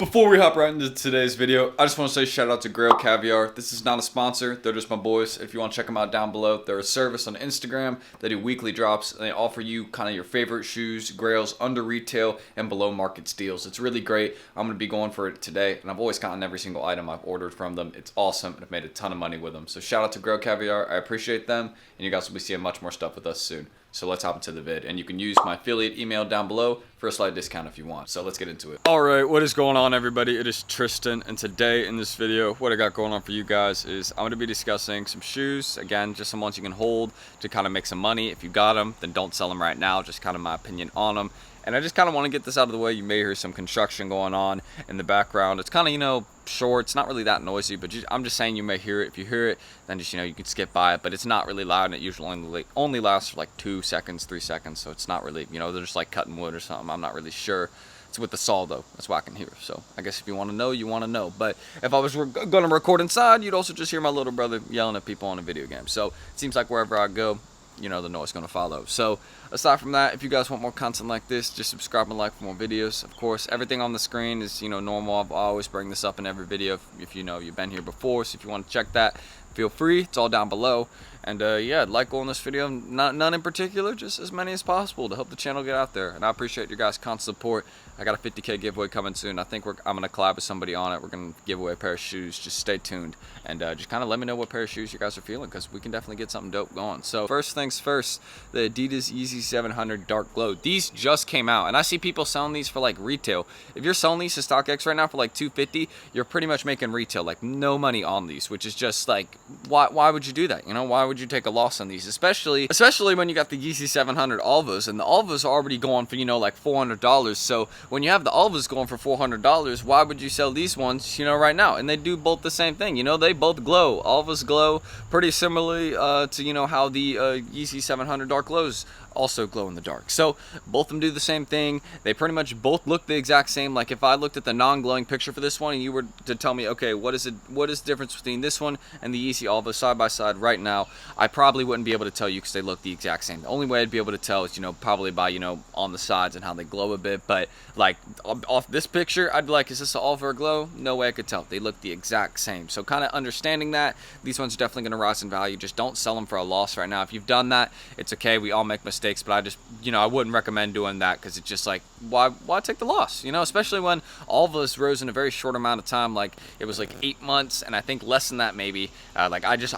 Before we hop right into today's video, I just want to say shout out to Grail Caviar. This is not a sponsor, they're just my boys. If you want to check them out down below, they're a service on Instagram. They do weekly drops and they offer you kind of your favorite shoes, grails, under retail and below market deals. It's really great. I'm going to be going for it today and I've always gotten every single item I've ordered from them. It's awesome and I've made a ton of money with them. So shout out to Grail Caviar. I appreciate them and you guys will be seeing much more stuff with us soon. So let's hop into the vid, and you can use my affiliate email down below for a slight discount if you want. So let's get into it. Alright, what is going on, everybody? It is Tristan, and today in this video, what I got going on for you guys is I'm going to be discussing some shoes. Again, just some ones you can hold to kind of make some money. If you got them, then don't sell them right now. Just kind of my opinion on them. And I just kind of want to get this out of the way. You may hear some construction going on in the background. It's kind of, short. It's not really that noisy, but I'm just saying you may hear it. If you hear it, then just, you can skip by it. But it's not really loud, and it usually only lasts for like 2 seconds, 3 seconds. So it's not really, they're just like cutting wood or something. I'm not really sure. It's with the saw, though. That's what I can hear. So I guess if you want to know, you want to know. But if I was going to record inside, you'd also just hear my little brother yelling at people on a video game. So it seems like wherever I go, the noise is going to follow. So aside from that, if you guys want more content like this, just subscribe and like for more videos. Of course, everything on the screen is normal. I always bring this up in every video if you've been here before. So if you want to check that, feel free. It's all down below. And yeah, like on this video, none in particular, just as many as possible to help the channel get out there. And I appreciate your guys' constant support. I got a 50K giveaway coming soon. I think I'm going to collab with somebody on it. We're going to give away a pair of shoes. Just stay tuned and just kind of let me know what pair of shoes you guys are feeling, because we can definitely get something dope going. So first things first, the Adidas EC700 Dark Glow. These just came out, and I see people selling these for like retail. If you're selling these to StockX right now for like $250, you're pretty much making retail, like no money on these, which is just like, why would you do that? Why would you take a loss on these, especially when you got the EC700 Alvas, and the Alvas are already going for like $400. So when you have the Alvas going for $400, why would you sell these ones right now? And they do both the same thing. They both glow. Alvas glow pretty similarly to how the EC700 Dark Glows also glow in the dark. So both of them do the same thing. They pretty much both look the exact same. Like if I looked at the non-glowing picture for this one and you were to tell me, okay, what is the difference between this one and the EC Alva side by side right now, I probably wouldn't be able to tell you because they look the exact same. The only way I'd be able to tell is probably by on the sides and how they glow a bit. But like off this picture, I'd be like, is this an Alva or glow? No way I could tell. They look the exact same. So kind of understanding that, these ones are definitely going to rise in value. Just don't sell them for a loss right now. If you've done that, it's okay. We all make mistakes. But I just, I wouldn't recommend doing that, because it's just like, why take the loss? Especially when all of us rose in a very short amount of time. Like it was like 8 months, and I think less than that maybe. I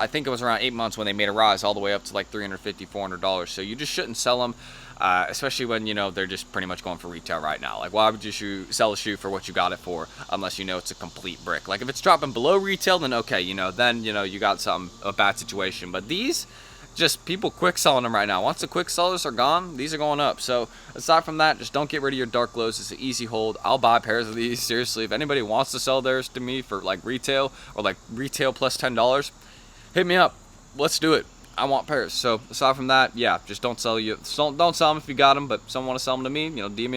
think it was around 8 months when they made a rise all the way up to like $350, $400. So you just shouldn't sell them, especially when they're just pretty much going for retail right now. Like why would you sell a shoe for what you got it for, unless it's a complete brick? Like if it's dropping below retail, then okay, then you got a bad situation. But these, just people quick selling them right now. Once the quick sellers are gone, these are going up. So aside from that, just don't get rid of your dark glows. It's an easy hold. I'll buy pairs of these, seriously. If anybody wants to sell theirs to me for like retail, or like retail plus $10, hit me up. Let's do it. I want pairs. So aside from that, yeah, just don't sell them if you got them. But if someone want to sell them to me, DM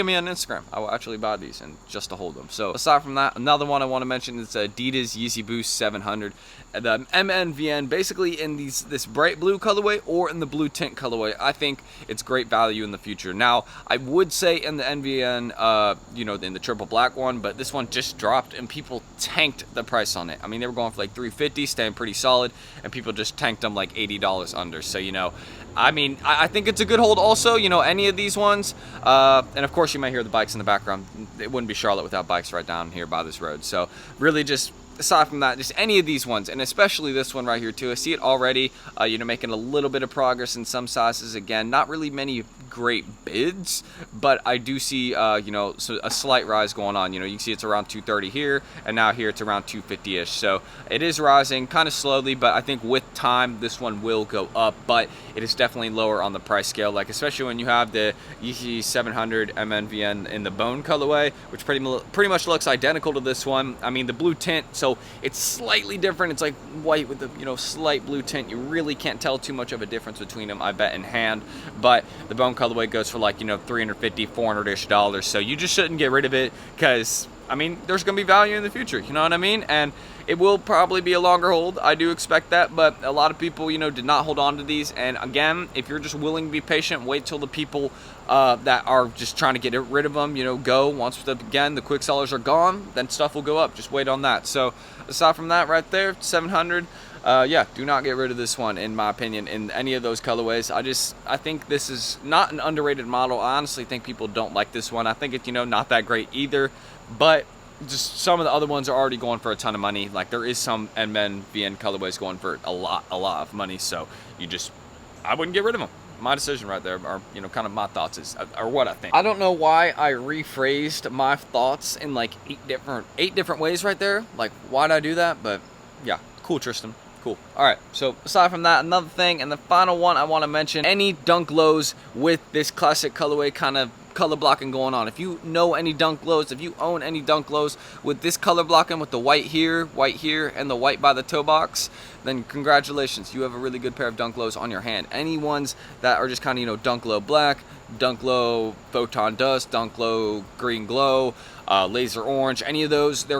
me on Instagram. I will actually buy these and just to hold them. So aside from that, another one I want to mention is Adidas Yeezy Boost 700. The MNVN, basically in this bright blue colorway or in the blue tint colorway. I think it's great value in the future. Now, I would say in the NVN, in the triple black one, but this one just dropped and people tanked the price on it. I mean, they were going for like $350, staying pretty solid, and people just tanked them like $80 under. So, I think it's a good hold also, any of these ones. And of course, you might hear the bikes in the background. It wouldn't be Charlotte without bikes right down here by this road. So really just, aside from that, just any of these ones, and especially this one right here too. I see it already, making a little bit of progress in some sizes. Again, not really many great bids, but I do see, so a slight rise going on. You can see it's around 230 here, and now here it's around 250-ish. So it is rising kind of slowly, but I think with time, this one will go up, but it is definitely lower on the price scale, like especially when you have the EC700 MNVN in the bone colorway, which pretty much looks identical to this one. I mean, the blue tint, so it's slightly different. It's like white with the slight blue tint. You really can't tell too much of a difference between them, I bet, in hand. But the bone colorway goes for like $350, $400-ish. So you just shouldn't get rid of it, because there's gonna be value in the future. You know what I mean? And It will probably be a longer hold. I do expect that, but a lot of people, you know, did not hold on to these. And again, if you're just willing to be patient, wait till the people that are just trying to get rid of them, you know, go. Once, again, the quick sellers are gone, then stuff will go up. Just wait on that. So aside from that right there, 700, yeah, do not get rid of this one, in my opinion, in any of those colorways. I think this is not an underrated model. I honestly think people don't like this one. I think it's, you know, not that great either, but just some of the other ones are already going for a ton of money. Like, there is some NVN colorways going for a lot of money, so I wouldn't get rid of them. My decision right there, or, you know, kind of my thoughts is, or what I think. I don't know why I rephrased my thoughts in like eight different ways right there. Like, why'd I do that? But yeah, cool, Tristan. Cool. All right, so aside from that, another thing, and the final one I want to mention, any dunk lows with this classic colorway kind of color blocking going on. If you know any dunk lows, if you own any dunk lows with this color blocking, with the white here, and the white by the toe box, then congratulations, you have a really good pair of dunk lows on your hand. Any ones that are just kind of, you know, dunk low black, dunk low photon dust, dunk low green glow, laser orange, any of those, they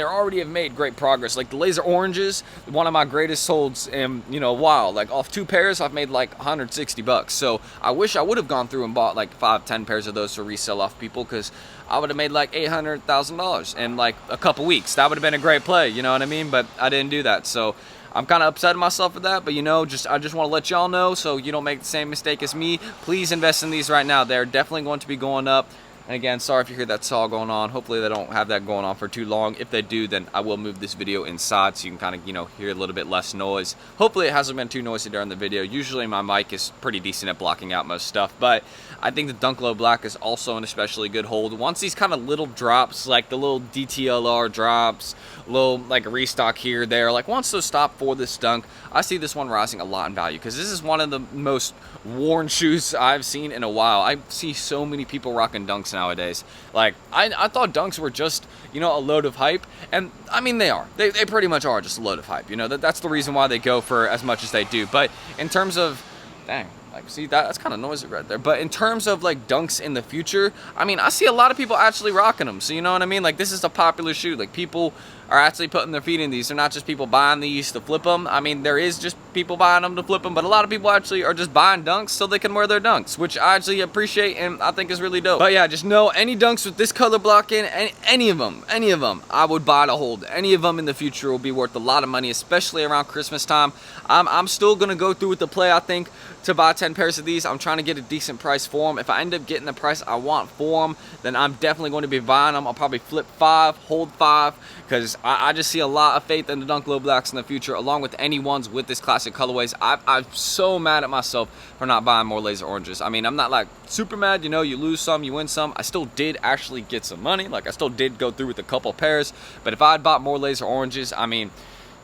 already have made great progress. Like the laser oranges, one of my greatest holds in, you know, a while. Like off 2 pairs, I've made like 160 bucks. So I wish I would have gone through and bought like 5-10 pairs of those to resell off people, because I would have made like $800,000 in like a couple weeks. That would have been a great play, you know what I mean? But I didn't do that. So I'm kind of upset at myself for that, but you know, I just want to let y'all know so you don't make the same mistake as me. Please invest in these right now. They're definitely going to be going up. And again, sorry if you hear that saw going on. Hopefully they don't have that going on for too long. If they do, then I will move this video inside so you can kind of, you know, hear a little bit less noise. Hopefully it hasn't been too noisy during the video. Usually my mic is pretty decent at blocking out most stuff, but I think the Dunk Low Black is also an especially good hold. Once these kind of little drops, like the little DTLR drops, little like restock here, there, like once those stop for this dunk, I see this one rising a lot in value, because this is one of the most worn shoes I've seen in a while. I see so many people rocking dunks nowadays. Like I thought dunks were just, you know, a load of hype, and I mean they are. They pretty much are just a load of hype. You know, that's the reason why they go for as much as they do. But in terms of, dang, like, see, that's kind of noisy right there. But in terms of like dunks in the future, I mean, I see a lot of people actually rocking them. So you know what I mean? Like, this is a popular shoe. Like, people are actually putting their feet in these. They're not just people buying these to flip them. I mean, there is just people buying them to flip them, but a lot of people actually are just buying dunks so they can wear their dunks, which I actually appreciate and I think is really dope. But yeah, just know any dunks with this color blocking, any of them, I would buy to hold. Any of them in the future will be worth a lot of money, especially around Christmas time. I'm still gonna go through with the play, I think, to buy 10 pairs of these. I'm trying to get a decent price for them. If I end up getting the price I want for them, then I'm definitely going to be buying them. I'll probably flip 5, hold 5, because I just see a lot of faith in the Dunk Low Blacks in the future, along with any ones with this classic colorways. I'm so mad at myself for not buying more laser oranges. I mean, I'm not like super mad, you know, you lose some, you win some. I still did actually get some money. Like, I still did go through with a couple pairs, but if I had bought more laser oranges, I mean,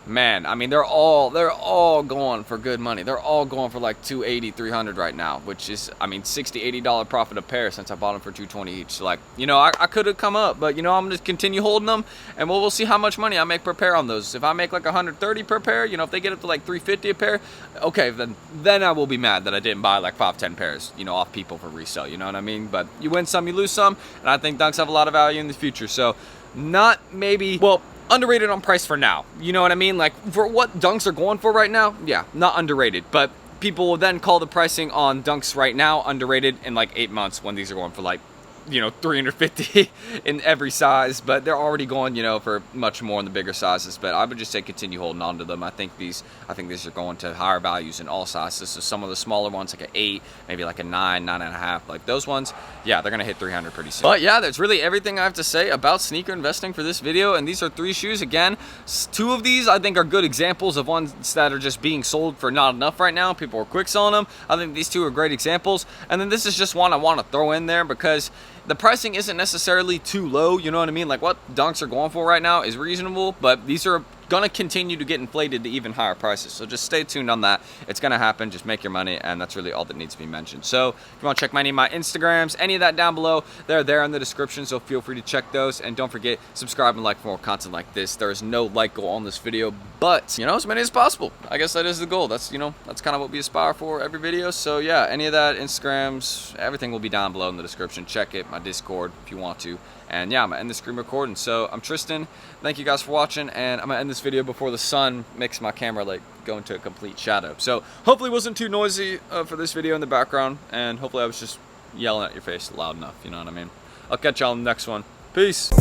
man, I mean, they're all going for good money. They're all going for like $280, $300 right now, which is, I mean, $60, $80 profit a pair since I bought them for $220 each. So, like, you know, I could have come up, but you know, I'm gonna continue holding them, and we'll see how much money I make per pair on those. If I make like $130 per pair, you know, if they get up to like $350 a pair, okay, then I will be mad that I didn't buy like 5-10 pairs, you know, off people for resale. You know what I mean? But you win some, you lose some, and I think dunks have a lot of value in the future. So, not maybe, well, underrated on price for now, you know what I mean? Like, for what dunks are going for right now, yeah, not underrated, but people will then call the pricing on dunks right now underrated in like 8 months, when these are going for like, you know, $350 in every size, but they're already going, you know, for much more in the bigger sizes. But I would just say continue holding on to them. I think these are going to higher values in all sizes. So some of the smaller ones, like an 8, maybe like a 9, 9.5, like those ones, yeah, they're gonna hit 300 pretty soon. But yeah, that's really everything I have to say about sneaker investing for this video. And these are 3 shoes. Again, 2 of these I think are good examples of ones that are just being sold for not enough right now. People are quick selling them. I think these 2 are great examples. And then this is just one I want to throw in there because the pricing isn't necessarily too low, you know what I mean? Like, what dunks are going for right now is reasonable, but these are gonna continue to get inflated to even higher prices. So just stay tuned on that. It's gonna happen. Just make your money, and that's really all that needs to be mentioned. So if you want to check any of my Instagrams, any of that down below, they're there in the description, so feel free to check those. And don't forget, subscribe and like for more content like this. There is no like goal on this video, but you know, as many as possible. I guess that is the goal. That's, you know, that's kind of what we aspire for every video. So yeah, any of that, Instagrams, everything will be down below in the description. Check it, my Discord if you want to. And yeah, I'm gonna end the screen recording. So I'm Tristan. Thank you guys for watching, and I'm gonna end this this video before the sun makes my camera like go into a complete shadow. So hopefully it wasn't too noisy for this video in the background, and hopefully I was just yelling at your face loud enough, you know what I mean? I'll catch y'all in the next one. Peace.